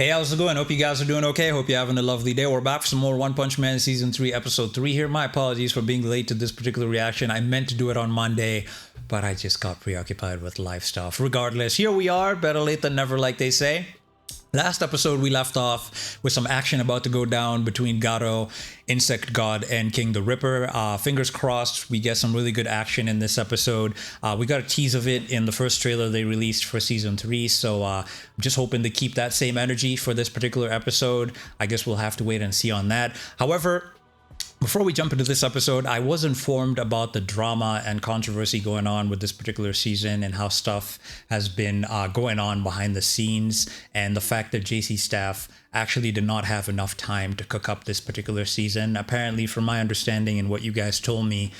Hey, how's it going? Hope you guys are doing okay. Hope you're having a lovely day. We're back for some more One Punch Man Season 3, Episode 3 here. My apologies for being late to this particular reaction. I meant to do it on Monday, but I just got preoccupied with life stuff. Regardless, here we are. Better late than never, like they say. Last episode, we left off with some action about to go down between Gato, Insect God, and King the Ripper. Fingers crossed, we get some really good action in this episode. We got a tease of it in the first trailer they released for Season 3, so I'm just hoping to keep that same energy for this particular episode. I guess we'll have to wait and see on that. However, before we jump into this episode, I was informed about the drama and controversy going on with this particular season and how stuff has been going on behind the scenes, and the fact that JC Staff actually did not have enough time to cook up this particular season. Apparently, from my understanding and what you guys told me,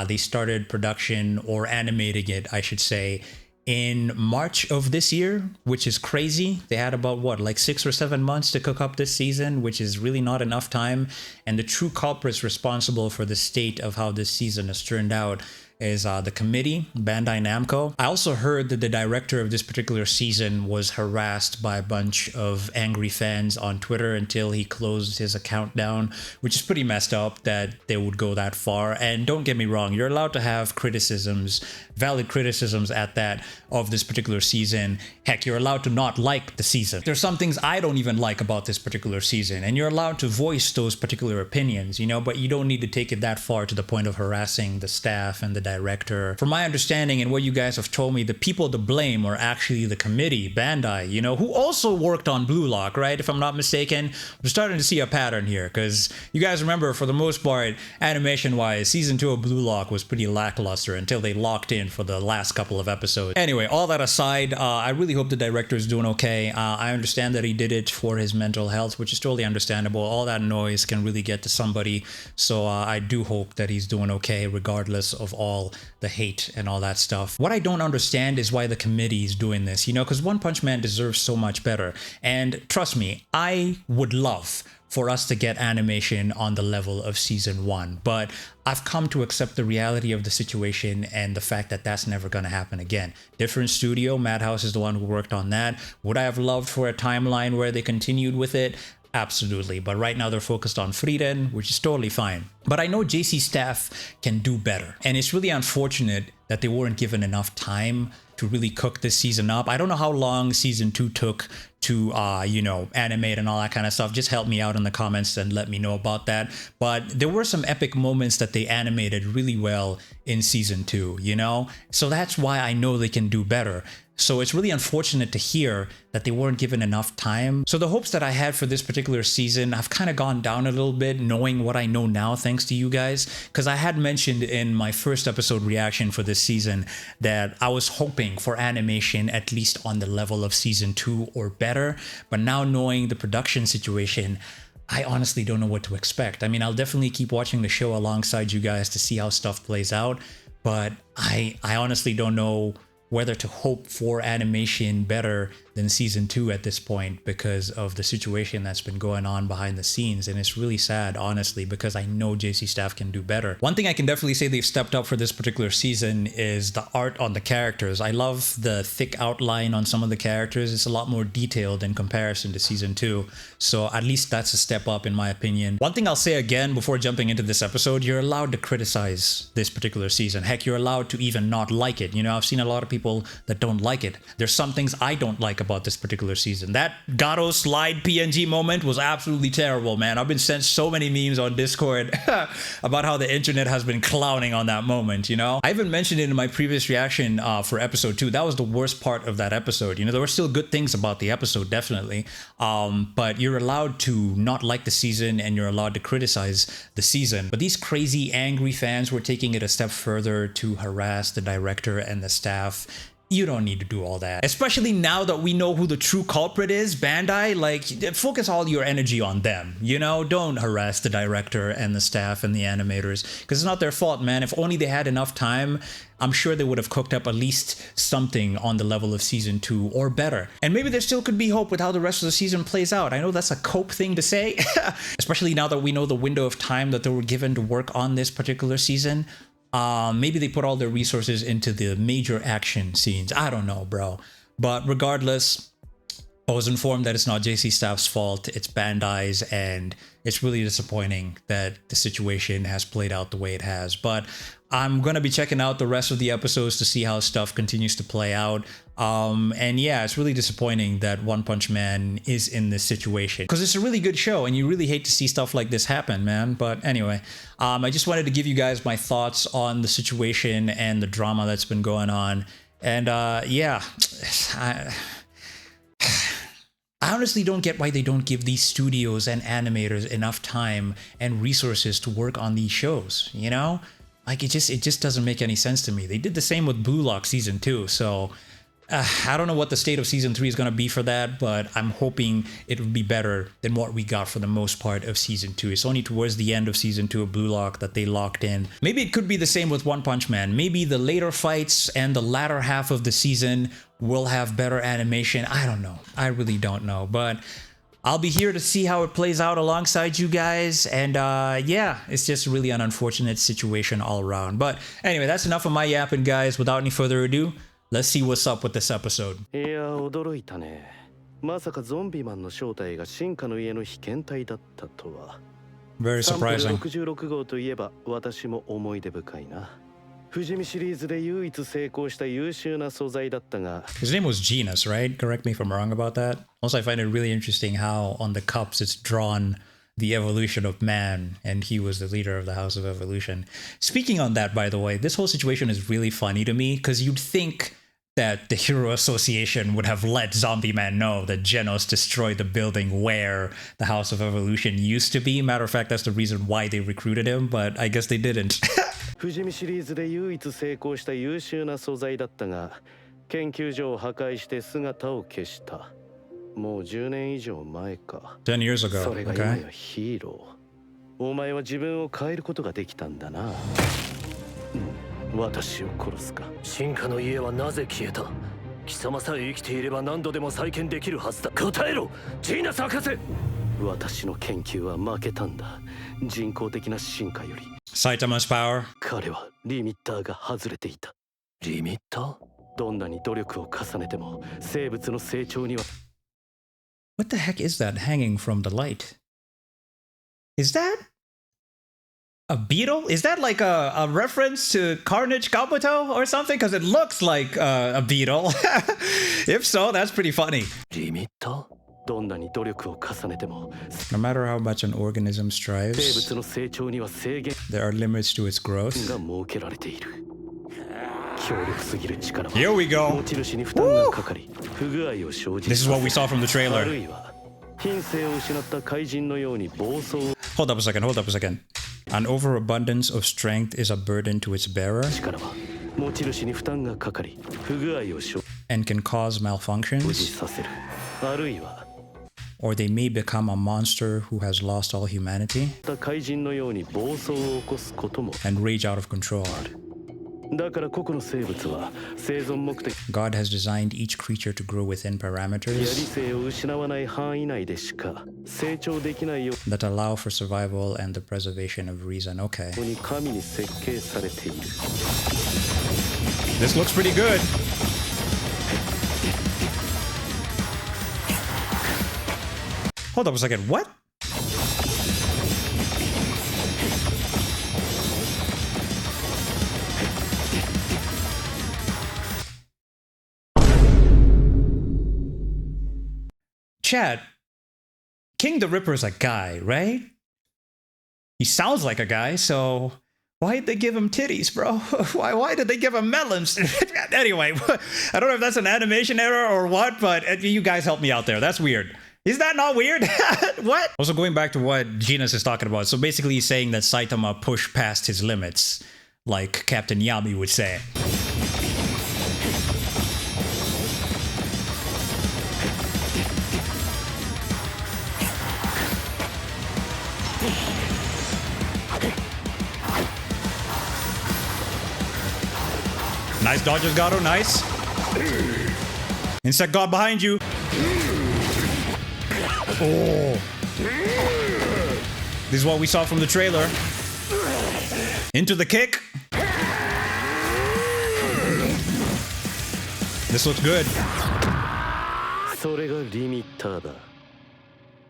they started production, or animating it, I should say, in March of this year, which is crazy. They had about like 6 or 7 months to cook up this season, which is really not enough time. And the true culprits responsible for the state of how this season has turned out is the committee, Bandai Namco. I also heard that the director of this particular season was harassed by a bunch of angry fans on Twitter until he closed his account down, which is pretty messed up that they would go that far. And don't get me wrong, you're allowed to have criticisms, valid criticisms at that, of this particular season. Heck, you're allowed to not like the season. There's some things I don't even like about this particular season, and you're allowed to voice those particular opinions, you know, but you don't need to take it that far to the point of harassing the staff and the director. From my understanding and what you guys have told me, the people to blame are actually the committee, Bandai, you know, who also worked on Blue Lock, right? If I'm not mistaken. We're starting to see a pattern here, because you guys remember, for the most part, animation-wise, Season 2 of Blue Lock was pretty lackluster until they locked in for the last couple of episodes. Anyway, all that aside, I really hope the director is doing okay. I understand that he did it for his mental health, which is totally understandable. All that noise can really get to somebody, so I do hope that he's doing okay, regardless of all the hate and all that stuff. What I don't understand is why the committee is doing this, you know, because One Punch Man deserves so much better. And trust me, I would love for us to get animation on the level of Season 1, but I've come to accept the reality of the situation and the fact that that's never going to happen again. Different studio, Madhouse is the one who worked on that. Would I have loved for a timeline where they continued with it? Absolutely, but right now they're focused on Frieren, which is totally fine. But I know JC Staff can do better, and it's really unfortunate that they weren't given enough time to really cook this season up. I don't know how long Season 2 took to, you know, animate and all that kind of stuff. Just help me out in the comments and let me know about that. But there were some epic moments that they animated really well in Season 2, you know? So that's why I know they can do better. So it's really unfortunate to hear that they weren't given enough time. So the hopes that I had for this particular season have kind of gone down a little bit, knowing what I know now thanks to you guys. Because I had mentioned in my first episode reaction for this season that I was hoping for animation at least on the level of Season 2 or better. But now, knowing the production situation, I honestly don't know what to expect. I mean, I'll definitely keep watching the show alongside you guys to see how stuff plays out, but I honestly don't know whether to hope for animation better than Season 2 at this point, because of the situation that's been going on behind the scenes. And it's really sad, honestly, because I know JC Staff can do better. One thing I can definitely say they've stepped up for this particular season is the art on the characters. I love the thick outline on some of the characters. It's a lot more detailed in comparison to Season 2. So at least that's a step up in my opinion. One thing I'll say again before jumping into this episode, you're allowed to criticize this particular season. Heck, you're allowed to even not like it. You know, I've seen a lot of people that don't like it. There's some things I don't like about this particular season. That Gato slide PNG moment was absolutely terrible, man. I've been sent so many memes on Discord about how the internet has been clowning on that moment, you know? I even mentioned it in my previous reaction for episode 2. That was the worst part of that episode. You know, there were still good things about the episode, definitely. But you're allowed to not like the season and you're allowed to criticize the season. But these crazy, angry fans were taking it a step further to harass the director and the staff. You don't need to do all that, especially now that we know who the true culprit is, Bandai. Like, focus all your energy on them, you know? Don't harass the director and the staff and the animators, because it's not their fault, man. If only they had enough time, I'm sure they would have cooked up at least something on the level of Season 2 or better. And maybe there still could be hope with how the rest of the season plays out. I know that's a cope thing to say, especially now that we know the window of time that they were given to work on this particular season. Maybe they put all their resources into the major action scenes. I don't know, bro. But regardless, I was informed that it's not JC Staff's fault, it's Bandai's, and it's really disappointing that the situation has played out the way it has. But I'm going to be checking out the rest of the episodes to see how stuff continues to play out. And yeah, it's really disappointing that One Punch Man is in this situation, because it's a really good show and you really hate to see stuff like this happen, man. But anyway, I just wanted to give you guys my thoughts on the situation and the drama that's been going on. And yeah, I honestly don't get why they don't give these studios and animators enough time and resources to work on these shows, you know? Like, it just doesn't make any sense to me. They did the same with Blue Lock Season 2, so I don't know what the state of Season 3 is going to be for that, but I'm hoping it will be better than what we got for the most part of Season 2. It's only towards the end of Season 2 of Blue Lock that they locked in. Maybe it could be the same with One Punch Man. Maybe the later fights and the latter half of the season will have better animation. I don't know. I really don't know, but I'll be here to see how it plays out alongside you guys. And yeah, it's just really an unfortunate situation all around. But anyway, that's enough of my yapping, guys. Without any further ado, let's see what's up with this episode. いや驚いたね。まさかゾンビマンの正体が進化の家の被験体だったとは。Very surprising. 66号といえば私も思い出深いな。富士見シリーズで唯一成功した優秀な素材だったが。His name was Genus, right? Correct me if I'm wrong about that. Also, I find it really interesting how on the cups it's drawn the evolution of man, and he was the leader of the House of Evolution. Speaking on that, by the way, this whole situation is really funny to me, because you'd think that the Hero Association would have let Zombie Man know that Genos destroyed the building where the House of Evolution used to be. Matter of fact, that's the reason why they recruited him, but I guess they didn't. 富士見シリーズで唯一成功した優秀な素材だったが、研究所を破壊して姿を消した。もう10年以上前か。10 years ago. それが今やヒーロー。お前は自分を変えることができたんだな。私を殺すか。進化の家はなぜ消えた？貴様さえ生きていれば何度でも再建できるはずだ。答えろ、ジーナス博士。私の研究は負けたんだ。人工的な進化より。Saitama's power. 彼はリミッターが外れていた。リミッター？どんなに努力を重ねても生物の成長には。What the heck is that hanging from the light? Is that a beetle? Is that like a reference to Carnage Kabuto or something? Because it looks like a beetle. If so, that's pretty funny. リミッター？どんなに努力を重ねても No matter how much an organism 生 strives, 物の成長には制限 there are limits to its growth. が設けられている。強力すぎる力は Here we go. 持ち主に負担がかかり、不具合を生じ This is what we saw from the あ trailer. るいは品性を失った怪人のように暴走を Hold up a second, hold up a second. An overabundance of strength is a burden to its bearer 力は持ち主に負担がかかり、不具合を生 and can cause じ malfunctions, させる。あるいは or they may become a monster who has lost all humanity 怪人のように暴走を起こすことも and rage out of control. だから個々の生物は生存目的 God has designed each creature to grow within や理 parameters 性を失わない範囲内でしか成長できないよ that allow for survival and the preservation of reason. Okay. うに神に設計されている。 This looks pretty good. Hold up a second. What? Chad, King the Ripper's a guy, right? He sounds like a guy, so why'd they give him titties, bro? Why did they give him melons? Anyway, I don't know if that's an animation error or what, but you guys help me out there. That's weird. Is that not weird? What? Also, going back to what Genus is talking about. So basically he's saying that Saitama pushed past his limits, like Captain Yami would say. Nice dodges, Gato. Nice. Insect God behind you. Oh. This is what we saw from the trailer. Into the kick. This looks good. それがリミッターだ。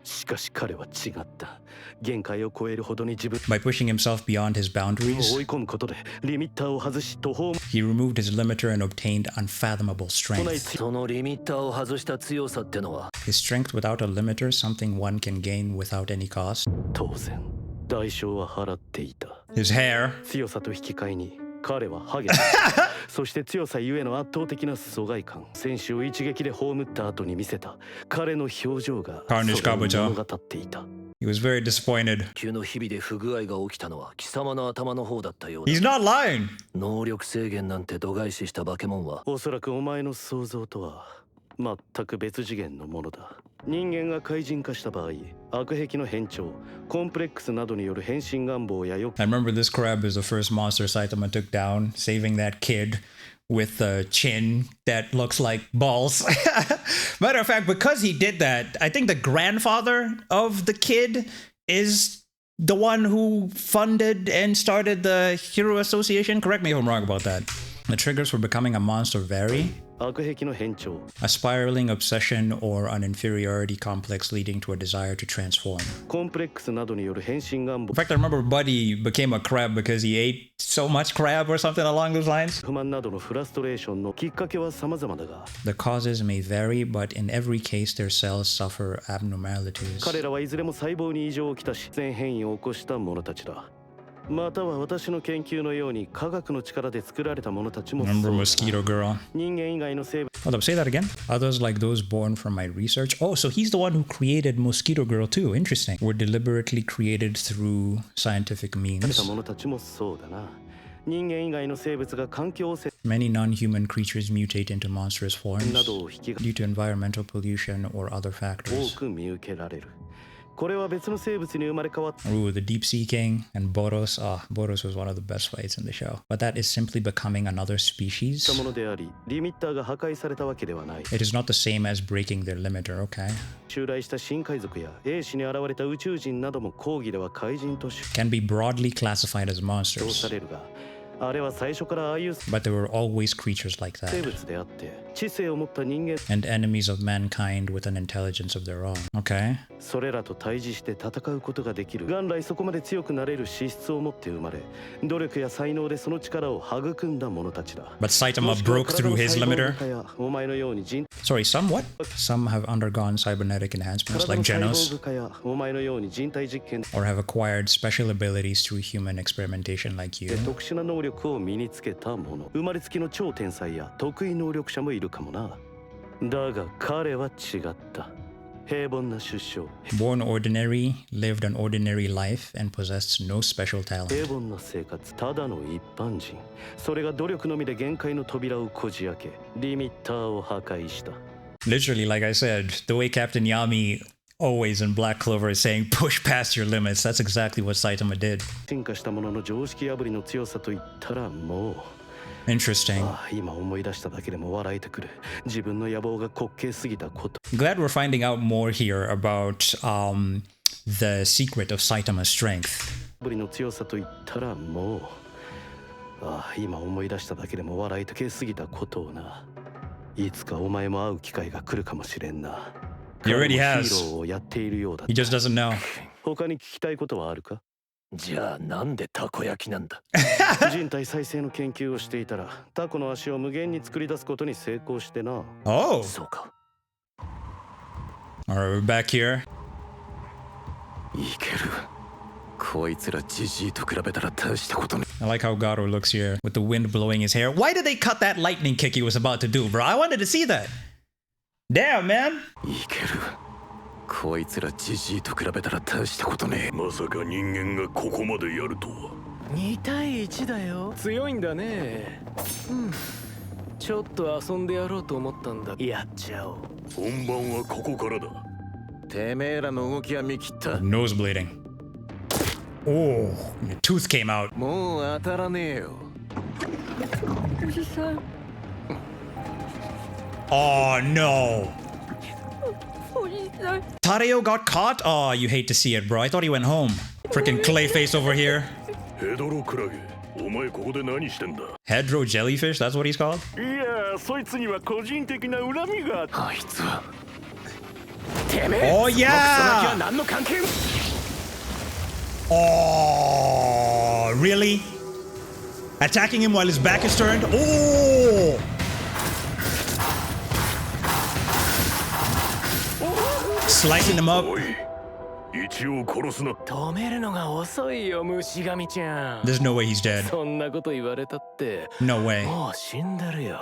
しかし彼は違った。限界を超えるほどに自分 By pushing himself beyond his を boundaries, 追い込むことでリミッターを外し途方も he removed his limiter and obtained unfathomable ない strength. そのリミッターを外した強さってのは His strength without a limiter, something one can gain without any cost. 当然代償は払っていた。 His hair. 強さと引き換えに彼はハゲたそして強さゆえの圧倒的な疎外感、選手を一撃で葬った後に見せた彼の表情が Carnage それを Kabuto 物語っていた。 He was very disappointed. 急の日々で不具合が起きたのは貴様の頭の方だったようだ He's not lying. 能力制限なんて度外視した化け物はおそらくお前の想像とは全く別次元のものだ。人間が怪人化した場合、悪癖の変調、コンプレックスなどによる変身願望や欲 I remember this crab is the first monster Saitama took down, saving that kid with a chin that looks like balls. Matter of fact, because he did that, I think the grandfather of the kid is the one who funded and started the Hero Association. Correct me if I'm wrong about that. The triggers for becoming a monster vary. 悪癖の変調、 A spiraling obsession or an inferiority complex leading to a desire to transform. コンプレックスなどによる変身願望 In fact, I remember Buddy became a crab because he ate so much crab or something along those lines. 不満などのフラストレーションのきっかけは様々だが、 The causes may vary, but in every case, their cells suffer abnormalities. 彼らはいずれも細胞に異常をきたし全変異を起こした者たちだ。または私の研究のように科学の力で作られた者たちも Remember そうだ。 Mosquito Girl? 人間以外の生物 Hold up, say that again. Others like those born from my research. Oh, so he's the one who created Mosquito Girl too. Interesting. Were deliberately created through scientific され means. た者たちもそうだな。人間以外の生物が環境汚染 Many non-human creatures mutate into monstrous forms などを引き due to environmental pollution or other 多 factors. く見受けられる。これは別の生物に生まれ変わった Ooh, the Deep Sea King and Boros. Boros was one of the best fights in the show. But that is simply becoming another species. ものであり、リミッターが破壊されたわけではない。 It is not the same as breaking their limiter, okay? 襲来した新海賊や英史に現れた宇宙人なども講義では怪人と主 Can be broadly classified as 張 monsters. されるが、あれは最初からああいう But there were always creatures like 生 that. 物であって、知性を持った人間、 And enemies of mankind with an intelligence of their own. Okay. それらと対峙して戦うことができる。元来そこまで強くなれる資質を持って生まれ、努力や才能でその力を育んだ者たちだ。 But Saitama broke through his limiter. お前のように人 Sorry, some what? Some have undergone cybernetic enhancements 体 like の細 Genos 胞化やお前のように人体実験 or have acquired special abilities through human experimentation like you. で特殊な能力を身につけた者、生まれつきの超天才や得意能力者もいるかもな。だが彼は違った。平凡な出生、 Born ordinary, lived an ordinary life, and possessed no special 平 talent. 凡な生活、ただの一般人。それが努力のみで限界の扉をこじ開け、リミッターを破壊した。 Literally, like I said, the way Captain Yami always in Black Clover is saying, push past your limits. That's exactly what Saitama did. 進化した者の常識破りの強さといったらもう。 Interesting. ああ、今思い出しただけでも笑えてくる。自分の野望が滑稽すぎたこと。 Glad we're finding out more here about the secret of Saitama's strength. 破りの強さといったらもう。ああ、今思い出しただけでも笑えてけすぎたことをな。いつかお前も会う機会が来るかもしれんな。 He already 彼も has. ヒーローをやっているようだ。 He just doesn't know. 他に聞きたいことはあるか？じゃあなんでたこ焼きなんだ人体再生の研究をしていたらタコの足を無限に作り出すことに成功してな。 Oh, そうか all right, we're back here. いけるこいつらジジイと比べたら大したことね I like how Garo looks here with the wind blowing his hair. Why did they cut that lightning kick he was about to do, bro? I wanted to see that. Damn, man. いけるこいつらジジイと比べたら大したことねまさか人間がここまでやるとは2対1だよ。強いんだね。ちょっと遊んでやろうと思ったんだ。やっちゃおう。本番はここからだてめえらの動きは見切った Nose bleeding. Oh, your tooth came out. もう当たらねえよ おじさん、 Oh, no. おじさん。 Tadeo got caught? Oh, you hate to see it, bro. I thought he went home. Freaking Clayface over here. ヘドロクラゲお前ここで何してんだ Hedro jellyfish? That's what he's called? いや、そいつには個人的な恨みが。あいつはてめえ Oh その気は yeah! 何の関係も Oh, really? Attacking him while his back is turned? Oh! Slicing him up. 一応殺すな。止めるのが遅いよ虫神ちゃん There's no way he's dead. そんなこと言われたって No way. もう死んでるよ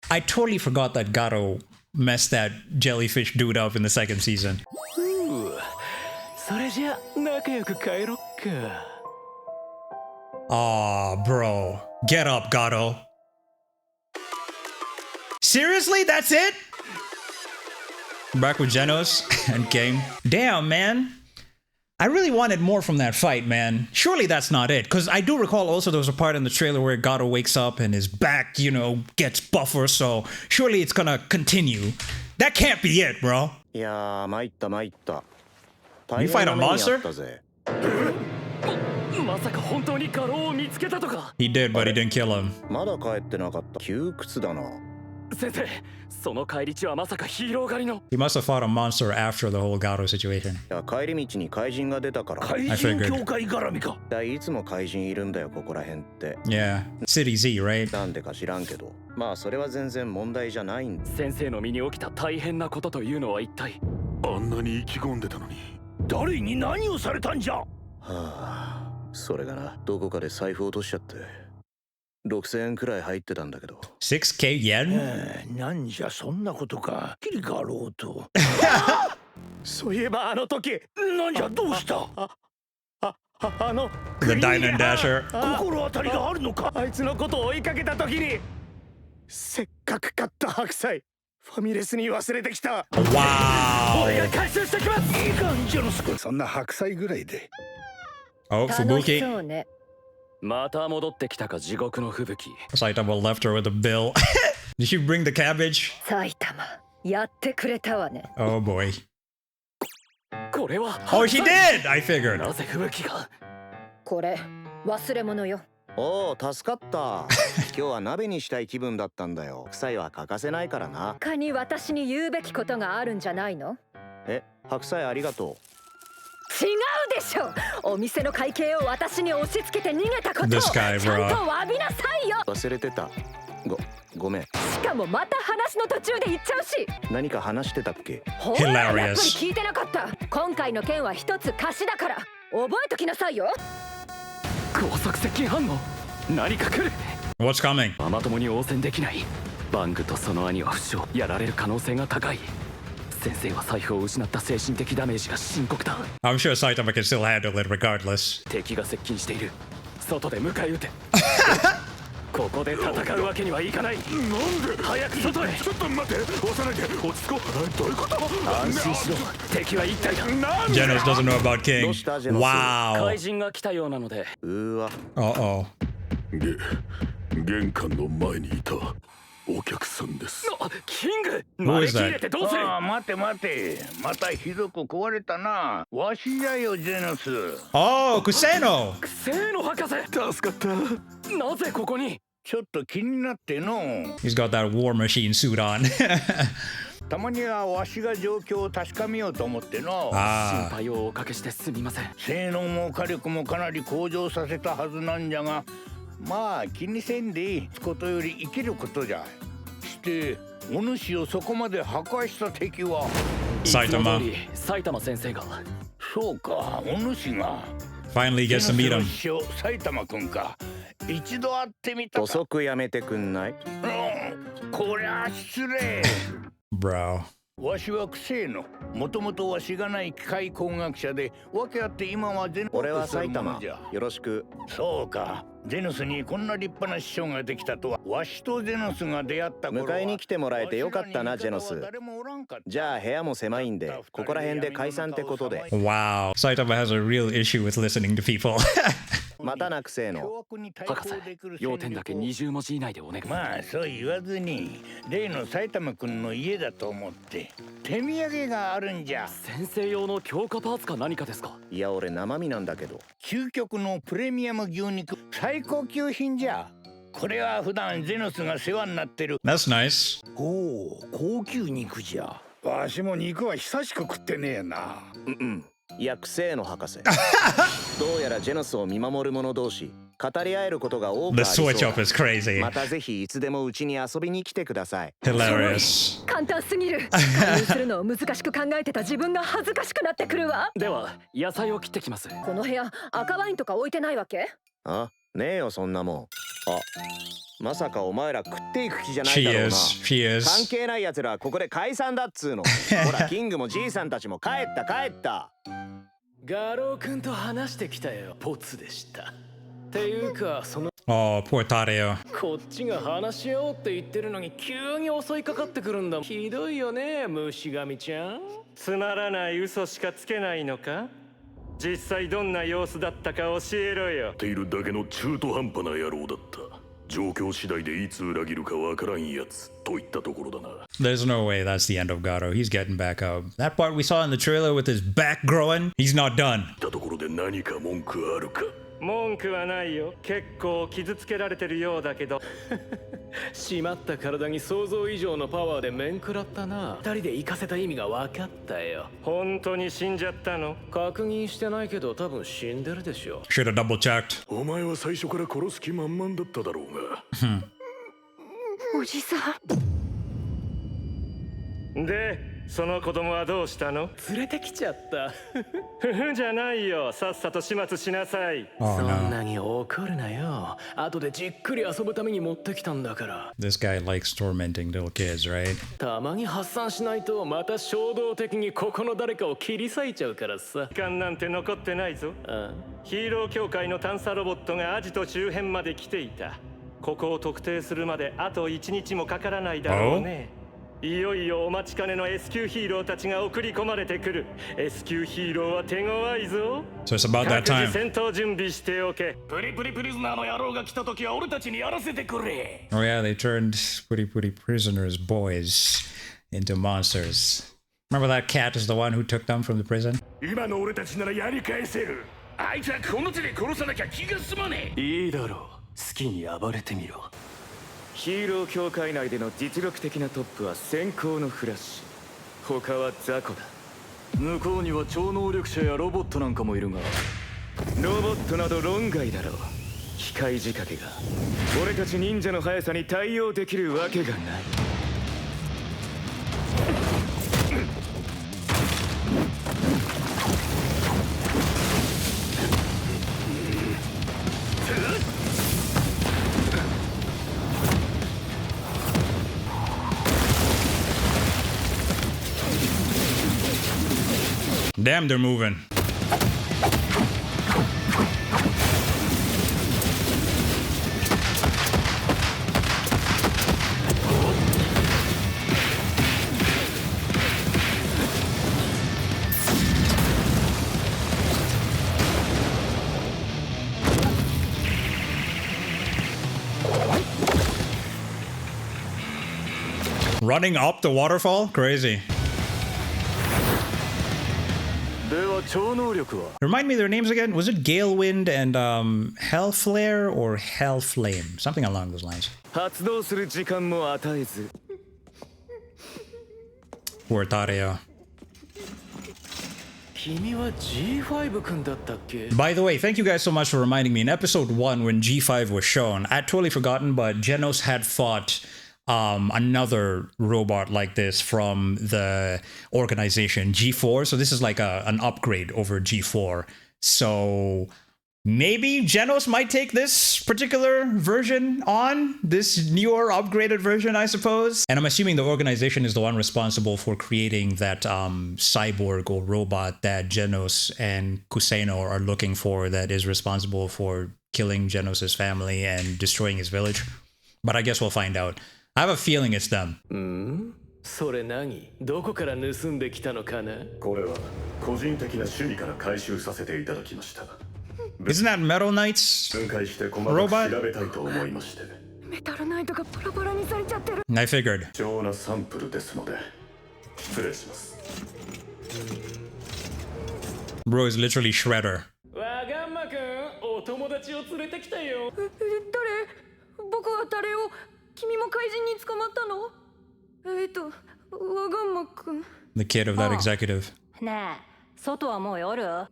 I totally forgot that Gato messed that jellyfish dude up in the second season. それじゃ仲良く帰ろっか Aw, bro. Get up, Gato. Seriously? That's it? Back with Genos and King. Damn, man. I really wanted more from that fight, man. Surely that's not it. Because I do recall also there was a part in the trailer where Gato wakes up and his back, you know, gets buffer. So surely it's gonna continue. That can't be it, bro. いやー参った参った You fight a monster? まさか本当にガローを見つけたとか He did, but he didn't kill him. まだ帰ってなかった窮屈だな先生その帰り地はまさかヒーロー狩りの He must have fought a monster after the whole Gato situation. いや帰り道に怪人が出たから怪 I 人 figured. 協会絡みか。いつも怪人いるんだよここら辺って Yeah. City Z, right? なんでか知らんけどまあそれは全然問題じゃないんだ先生の身に起きた大変なことというのは一体あんなに意気込んでたのに。誰に何をされたんじゃ。はあそれがなどこかで財布落としちゃって6000円くらい入ってたんだけど 6K yen? なんじゃそんなことか。きりがろうと。そういえばあの時なんじゃどうした。あの The Dine and Dasher. 心当たりがあるのか。あいつのことを追いかけた時にせっかく買った白菜ファミレスに忘れてきた Wow. 俺が回収してきますいいかんじゃのすこ。そんな白菜ぐらいで。 Oh, 楽し Fubuki. そうね。また戻ってきたか地獄の吹雪 Saitama left her with a bill. Did she bring the cabbage? 埼玉、やってくれたわね。 Oh boy. これは Oh, she did! I figured. なぜ吹雪がこれ、忘れ物よ。おお助かった今日は鍋にしたい気分だったんだよ白菜は欠かせないからな他に私に言うべきことがあるんじゃないの？え白菜ありがと違うでしょ。お店の会計を私に押し付けて逃げたことを This ち guy, ゃん bro. と詫びなさいよ。う忘れてたごめんしかもまた話の途中で言っちゃうし。何か話してたっけほら、 Hilarious. やっぱり聞いてなかった。今回の件は一つ貸しだから覚えときなさいよ。高速接近反応何か来る What's coming? ママ友に応戦できないバングとその兄は負傷やられる可能性が高い先生は財布を失った精神的ダメージが深刻だ I'm sure Saitama can still handle it regardless. 敵が接近している外で迎え撃てここで戦うわけにはいかないなんで。早く外へちょっと待って。押さないで。落ち着こう。どういうこと。安心しろ敵は一体だなんで。 Genos doesn't know about King. どうしたジェノス Wow. 怪人が来たようなのでうーわ Uh-oh. 玄関の前にいたお客さんです。キング Who is 招き入 that? れてどうするああ待て待てまたひどく壊れたなわしだよゼノス Oh, Kuseno. 聖の博士助かった。なぜここにちょっと気になっての He's got that war machine suit on. たまにはわしが状況を確かめようと思っての心 ah. 配をおかけしてすみません性能も火力もかなり向上させたはずなんじゃがまあ気にせんでいいことより生きることじゃしてお主をそこまで破壊した敵はいつも通 Saitama り埼玉先生がそうかお主が Finally gets to meet ゼノ him. スの師匠埼玉くんか一度会ってみた土か足やめてくんないこりゃ失礼 Bro. わしはクセイのもともとはしがない機械工学者で訳あって今はゼノス俺はとする埼玉ものじゃよろしくそうかゼノスにこんな立派な師匠ができたとはわしとゼノスが出会った頃は迎えに来てもらえてよかったなわしらに味方はジェノス誰もおらんかったじゃあ部屋も狭いんでここら辺で解散ってことで Wow. Saitama has a real issue with listening to people. またなくせーの凶悪に対博士抗できる要点だけ戦力を20文字以内でお願いまあそう言わずに例の埼玉くんの家だと思って手土産があるんじゃ先生用の強化パーツか何かですかいや俺生身なんだけど究極のプレミアム牛肉最高級品じゃこれは普段ゼノスが世話になってる That's nice. おお高級肉じゃわしも肉は久しく食ってねえな。薬生の博士。どうやらジェノスを見守る者同士語り合えることが多くあり The そう switch だ。 up is crazy. またぜひいつでもうちに遊びに来てください。 Hilarious. 簡単すぎる。介入するのを難しく考えてた自分が恥ずかしくなってくるわ。では野菜を切ってきます。この部屋赤ワインとか置いてないわけ？あ、ねえよそんなもん。あ、まさかお前ら食っていく気じゃない She だろうな。 is. She 関 is. 係ない奴らはここで解散だっつうの。ほらキングもじいさんたちも帰った帰った。ガロー君と話してきたよ。ポツでした。っていうかその Oh, poor Tadeo. こっちが話し合おうって言ってるのに急に襲いかかってくるんだ。ひどいよね虫神ちゃん。つまらない嘘しかつけないのか。実際どんな様子だったか教えろよ。ているだけの中途半端な野郎だった。状況次第でいつ裏切るかわからんやつといったところだな。 There's no way that's the end of Gato. He's getting back up. That part we saw in the trailer with his back growing, he's not done. たところで何か文句あるか。文句はないよ。結構傷つけられてるようだけど。しまった体に想像以上のパワーで面食らったな。二人で行かせた意味が分かったよ。本当に死んじゃったの？確認してないけど多分死んでるでしょ。 Should have double checked. お前は最初から殺す気満々だっただろうが。おじさん。で、その子供はどうしたの？連れてきちゃった。ふふじゃないよ。さっさと始末しなさい。 Oh そん no. なに怒るなよ。後でじっくり遊ぶために持ってきたんだから。 This guy likes tormenting little kids, right? たまに発散しないとまた衝動的にここの誰かを切り裂いちゃうからさ。時間なんて残ってないぞ。ヒーロー協会の探査ロボットがアジト周辺まで来ていた。ここを特定するまであと1日もかからないだろうね。いよいよお待ちかねの S 級ヒーローたちが送り込まれてくる。 S 級ヒーローは手強いぞ。 So it's about that 各自 time. 戦闘準備しておけ。プリプリプリズナーの野郎が来た時は俺たちにやらせてくれ。 Oh yeah, they turned pretty prisoners, boys, into monsters. Remember that cat is the one who took them from the prison? 今の俺たちならやり返せる。あいつはこの手で殺さなきゃ気が済まねえ。いいだろう。好きに暴れてみろ。ヒーロー協会内での実力的なトップは先行のフラッシュ。他は雑魚だ。向こうには超能力者やロボットなんかもいるが。ロボットなど論外だろう。機械仕掛けが俺たち忍者の速さに対応できるわけがない。Damn, they're moving. Running up the waterfall? Crazy. では超能力は？ Remind me their names again. Was it Galewind and Hellflare or Hellflame? Something along those lines. 発動する時間も与えず。 Poor Tadeo. 君は G5 君だったっけ？ By the way, thank you guys so much for reminding me. In episode 1, when G5 was shown, I'd totally forgotten, but Genos had fought another robot like this from the organization G4. So this is like an upgrade over G4. So maybe Genos might take this particular version on, this newer upgraded version, I suppose. And I'm assuming the organization is the one responsible for creating that cyborg or robot that Genos and Kuseno are looking for, that is responsible for killing Genos' family and destroying his village. But I guess we'll find out. I have a feeling it's them. それ何？どこから盗んできたのかな？これは個人的な趣味から回収させていただきました。 Isn't that Metal Knight's 分解して細かく調べたいと思いまして。メタルナイトがバラバラにされちゃってる。I figured. 貴重なサンプルですので失礼します。 Bro is literally Shredder. わがんまくん、お友達を連れてきたよ。誰？僕は誰を？君も怪人に捕まったの？わがまくん。 The kid of that executive. ねえ、外はもう夜？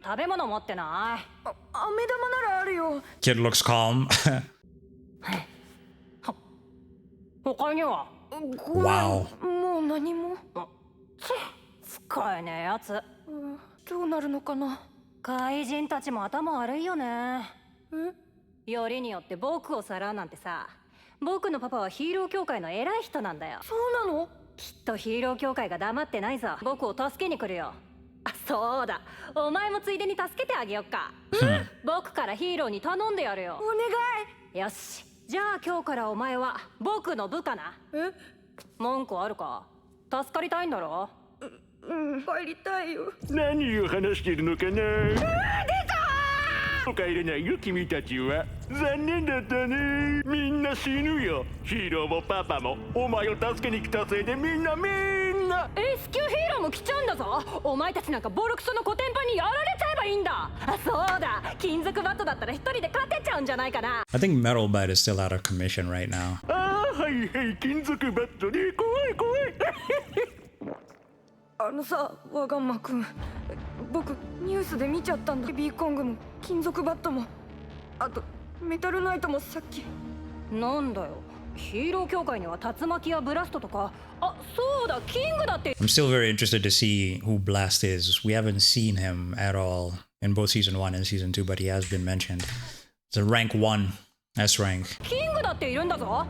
食べ物持ってない？飴玉ならあるよ。 Kid looks calm. 他には？ Wow. もう何も。使えねえやつ。どうなるのかな。怪人たちも頭悪いよね。よりによって僕をさらうなんてさ。僕のパパはヒーロー協会の偉い人なんだよ。そうなの？きっとヒーロー協会が黙ってないぞ。僕を助けに来るよ。あ、そうだ。お前もついでに助けてあげよっか。僕からヒーローに頼んでやるよ。お願い。よし。じゃあ今日からお前は僕の部下な。文句あるか？助かりたいんだろ？帰りたいよ。何を話してるのかな。出た帰れないよ君たちは。残念だったね。みんな死ぬよ。ヒーローもパパもお前を助けに来たせいでみんなエース級ヒーローも来ちゃうんだぞ。お前たちなんかボロクソのコテンパンにやられちゃえばいいんだ。あ、そうだ。金属バットだったら一人で勝てちゃうんじゃないかな。 I think Metal Bat is still out of commission right now. ああ、はいはい、金属バットね。怖い怖い。あのさ、わがまくん。僕ニュースで見ちゃったんだ。ビーコングも金属バットも、あとメタルナイトもさっき。なんだよ。ヒーロー協会には竜巻やブラストとか、あ、そうだ、キングだって。 I'm still very interested to see who Blast is. We haven't seen him at all in both season 1 and season 2, but he has been mentioned. It's a rank 1 S rank. キングだっているんだぞ。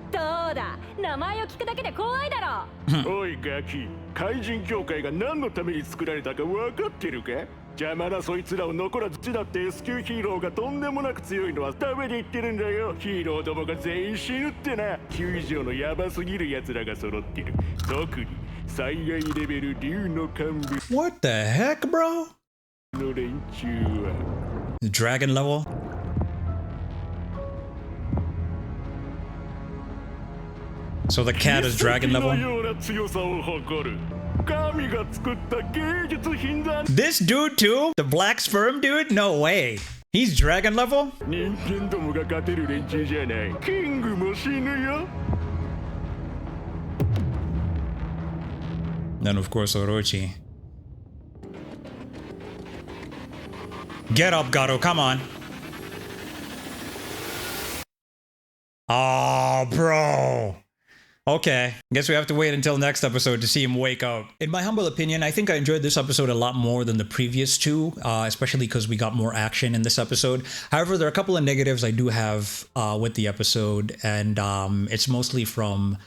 どうだ、名前を聞くだけで怖いだろ。おいガキ、怪人協会が何のために作られたか分かってるか。邪魔なそいつらを残らずだって S 級ヒーローがとんでもなく強いのはダメで言ってるんだよ。ヒーローどもが全員死ぬってな。9以上のヤバすぎる奴らが揃ってる。特に災害レベル竜の幹部 What the heck, bro? の連中は Dragon level? So the cat is dragon 奇跡 level? のような強さを誇る神が作った芸術品だ。 This dude too? The black sperm dude? No way. He's dragon level? 人間どもが勝てる連中じゃない。キングも死ぬよ。 Then of course Orochi. Get up, Gato, come on. Oh, bro. Okay, guess we have to wait until next episode to see him wake up. In my humble opinion, I think I enjoyed this episode a lot more than the previous two, especially because we got more action in this episode. However, there are a couple of negatives I do have with the episode, and it's mostly from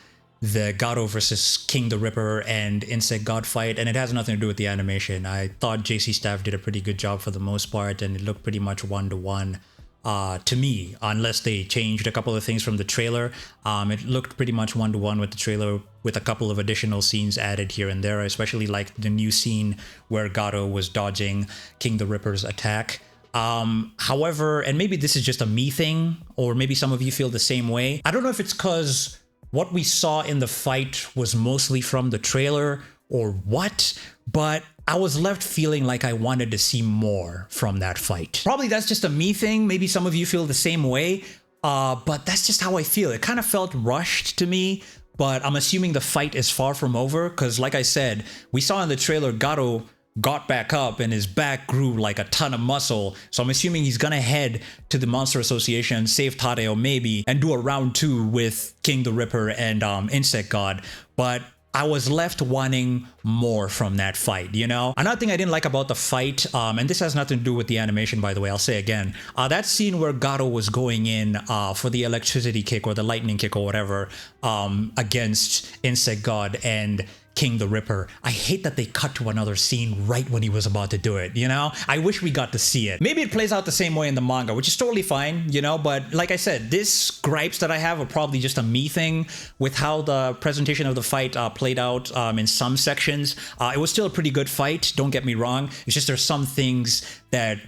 the Gato versus King the Ripper and Insect God fight, and it has nothing to do with the animation. I thought JC Staff did a pretty good job for the most part, and it looked pretty much one-to-one. To me, unless they changed a couple of things from the trailer. It looked pretty much one-to-one with the trailer, with a couple of additional scenes added here and there. I especially like the new scene where Gato was dodging King the Ripper's attack. However, and maybe this is just a me thing, or maybe some of you feel the same way. I don't know if it's because what we saw in the fight was mostly from the trailer or what, but I was left feeling like I wanted to see more from that fight. Probably that's just a me thing. Maybe some of you feel the same way, but that's just how I feel. It kind of felt rushed to me, but I'm assuming the fight is far from over because, like I said, we saw in the trailer Gato got back up and his back grew like a ton of muscle. So I'm assuming he's gonna head to the Monster Association, save Tadeo maybe, and do a round 2 with King the Ripper and Insect God. But I was left wanting more from that fight, you know? Another thing I didn't like about the fight, and this has nothing to do with the animation, by the way, I'll say again, that scene where Gato was going in for the electricity kick or the lightning kick or whatever against Insect God and King the Ripper. I hate that they cut to another scene right when he was about to do it, you know? I wish we got to see it. Maybe it plays out the same way in the manga, which is totally fine, you know? But like I said, this gripes that I have are probably just a me thing with how the presentation of the fight played out in some sections. It was still a pretty good fight, don't get me wrong. It's just there's some things that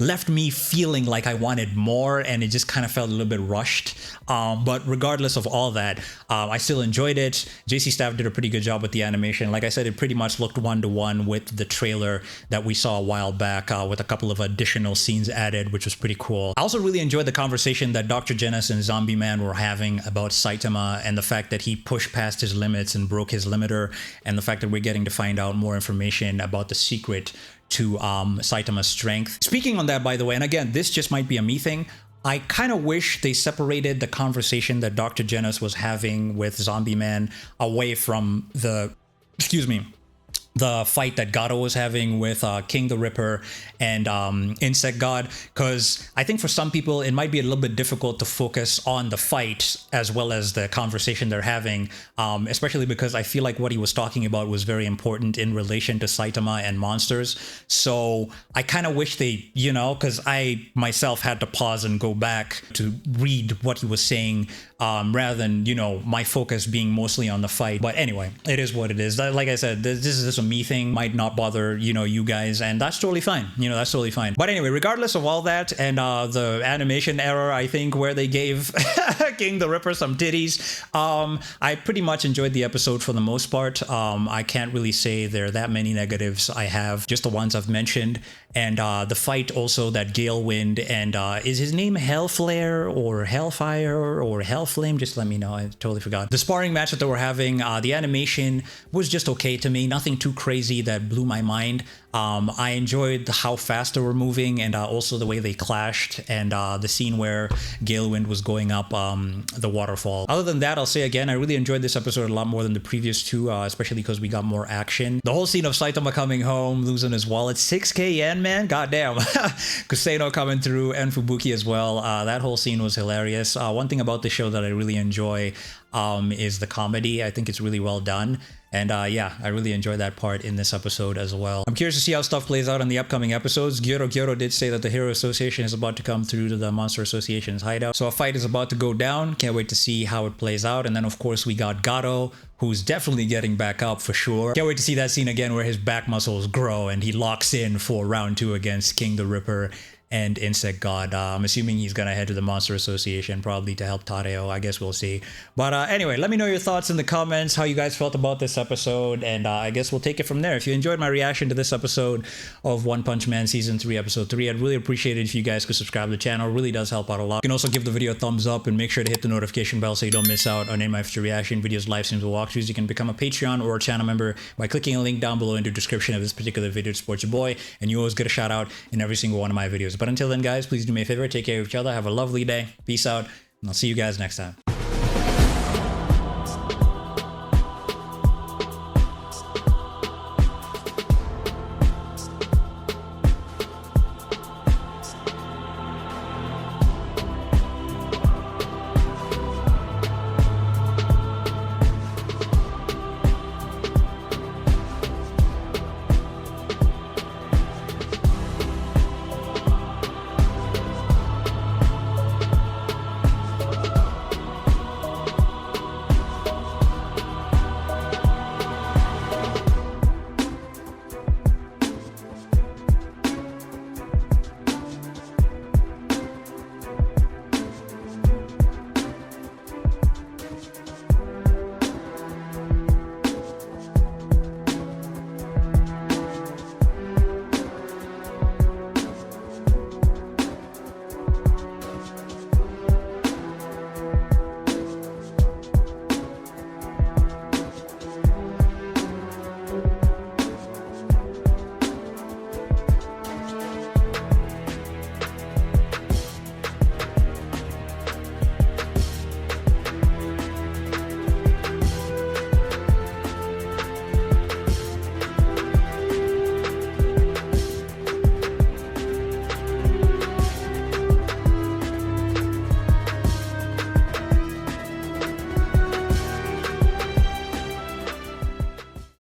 left me feeling like I wanted more, and it just kind of felt a little bit rushed. But regardless of all that, I still enjoyed it. JC Staff did a pretty good job with the animation. Like I said, it pretty much looked one-to-one with the trailer that we saw a while back, with a couple of additional scenes added, which was pretty cool. I also really enjoyed the conversation that Dr. Genos and Zombie Man were having about Saitama and the fact that he pushed past his limits and broke his limiter, and the fact that we're getting to find out more information about the secret to Saitama's strength. Speaking on that, by the way, and again, this just might be a me thing, I kind of wish they separated the conversation that Dr. Genos was having with Zombie Man away from the, the fight that Gato was having with King the Ripper and Insect God, because I think for some people it might be a little bit difficult to focus on the fight as well as the conversation they're having, especially because I feel like what he was talking about was very important in relation to Saitama and monsters. So I kind of wish they, because I myself had to pause and go back to read what he was saying, rather than, my focus being mostly on the fight. But anyway, it is what it is. Like I said, this is just a me thing, might not bother, you guys, and that's totally fine. That's totally fine. But anyway, regardless of all that, and the animation error, I think, where they gave King the Ripper some titties, I pretty much enjoyed the episode for the most part. I can't really say there are that many negatives. I have just the ones I've mentioned. And the fight also, that Gale Wind, and is his name Hellflare or Hellfire or Hellflame? Just let me know, I totally forgot. The sparring match that they were having, the animation was just okay to me, nothing too crazy that blew my mind. I enjoyed how fast they were moving, and also the way they clashed, and the scene where Gale Wind was going up the waterfall. Other than that, I'll say again, I really enjoyed this episode a lot more than the previous two, especially because we got more action. The whole scene of Saitama coming home, losing his wallet, 6k yen, man, goddamn. Kuseno coming through, and Fubuki as well. That whole scene was hilarious. One thing about the show that I really enjoy is the comedy. I think it's really well done. And yeah, I really enjoyed that part in this episode as well. I'm curious to see how stuff plays out in the upcoming episodes. Gyoro did say that the Hero Association is about to come through to the Monster Association's hideout. So a fight is about to go down. Can't wait to see how it plays out. And then of course we got Gato, who's definitely getting back up for sure. Can't wait to see that scene again where his back muscles grow and he locks in for round 2 against King the Ripper and Insect God. I'm assuming he's gonna head to the Monster Association probably to help Tadeo. I guess we'll see. But anyway, let me know your thoughts in the comments, how you guys felt about this episode, and I guess we'll take it from there. If you enjoyed my reaction to this episode of One Punch Man Season 3, Episode 3, I'd really appreciate it if you guys could subscribe to the channel. It really does help out a lot. You can also give the video a thumbs up and make sure to hit the notification bell so you don't miss out on any of my future reaction videos, live streams, or walkthroughs. You can become a Patreon or a channel member by clicking a link down below in the description of this particular video to support your boy, and you always get a shout out in every single one of my videos. But until then, guys, please do me a favor, take care of each other, have a lovely day, peace out, and I'll see you guys next time.